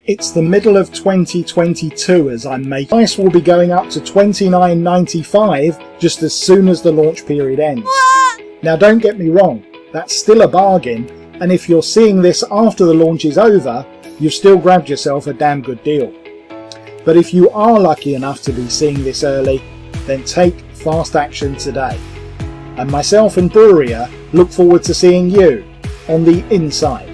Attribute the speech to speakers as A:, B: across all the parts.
A: It's the middle of 2022 as I'm making. Price will be going up to $29.95 just as soon as the launch period ends. Now don't get me wrong, that's still a bargain, and if you're seeing this after the launch is over, you've still grabbed yourself a damn good deal. But if you are lucky enough to be seeing this early, then take fast action today. And myself and Breweria look forward to seeing you on the inside.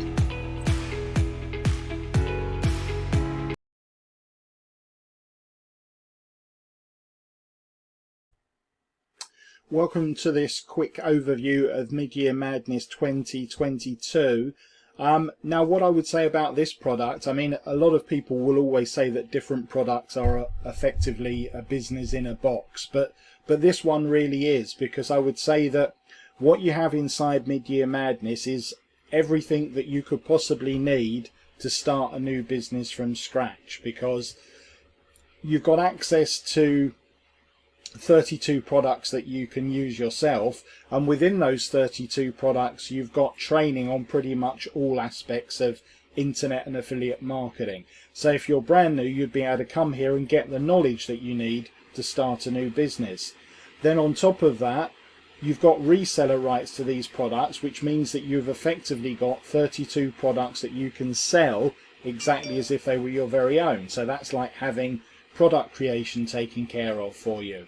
A: Welcome to this quick overview of Mid-Year Madness 2022. Now what I would say about this product, I mean, a lot of people will always say that different products are effectively a business in a box, but this one really is, because I would say that what you have inside Mid-Year Madness is everything that you could possibly need to start a new business from scratch, because you've got access to 32 products that you can use yourself, and within those 32 products you've got training on pretty much all aspects of internet and affiliate marketing. So if you're brand new, you'd be able to come here and get the knowledge that you need to start a new business. Then on top of that, you've got reseller rights to these products, which means that you've effectively got 32 products that you can sell exactly as if they were your very own. So that's like having product creation taken care of for you.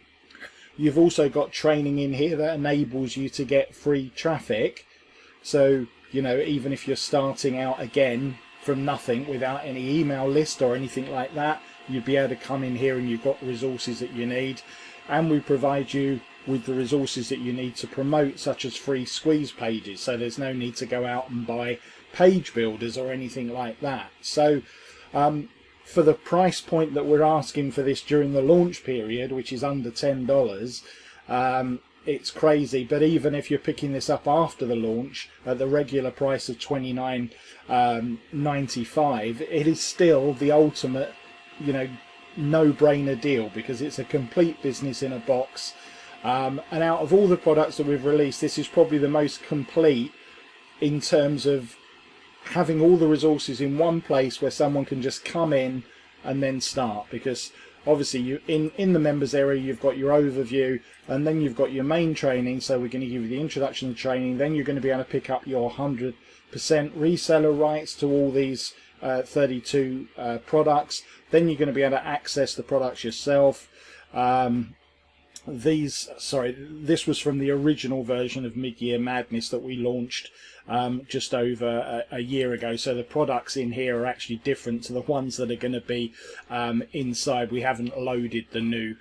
A: You've also got training in here that enables you to get free traffic. So, you know, even if you're starting out again from nothing without any email list or anything like that, you'd be able to come in here and you've got the resources that you need. And we provide you with the resources that you need to promote, such as free squeeze pages. So there's no need to go out and buy page builders or anything like that. So, for the price point that we're asking for this during the launch period, which is under $10, it's crazy. But even if you're picking this up after the launch at the regular price of $29.95, it is still the ultimate, you know, no-brainer deal, because it's a complete business in a box. And out of all the products that we've released, this is probably the most complete in terms of having all the resources in one place where someone can just come in and then start. Because obviously you in the members area you've got your overview, and then you've got your main training. So we're going to give you the introduction to training, then you're going to be able to pick up your 100% reseller rights to all these 32 products. Then you're going to be able to access the products yourself. This was from the original version of Mid-Year Madness that we launched just over a year ago. So the products in here are actually different to the ones that are going to be inside. We haven't loaded the new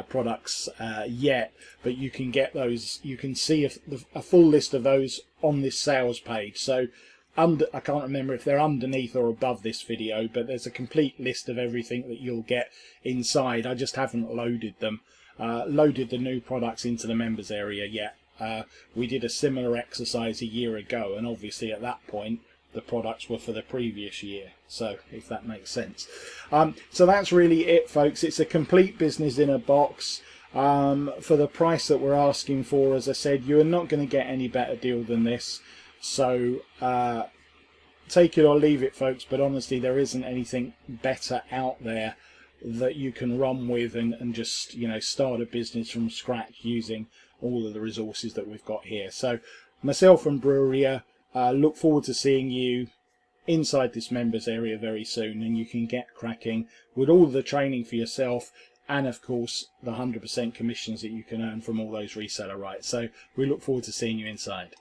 A: products yet, but you can get those. You can see a full list of those on this sales page. So I can't remember if they're underneath or above this video, but there's a complete list of everything that you'll get inside. I just haven't loaded them. Loaded the new products into the members area yet. We did a similar exercise a year ago, and obviously at that point the products were for the previous year, so if that makes sense. So that's really it, folks. It's a complete business in a box. For the price that we're asking for, as I said, you are not going to get any better deal than this. So take it or leave it, folks, but honestly there isn't anything better out there that you can run with and just, you know, start a business from scratch using all of the resources that we've got here. So myself and Breweria look forward to seeing you inside this members area very soon, and you can get cracking with all the training for yourself, and of course the 100% commissions that you can earn from all those reseller rights. So we look forward to seeing you inside.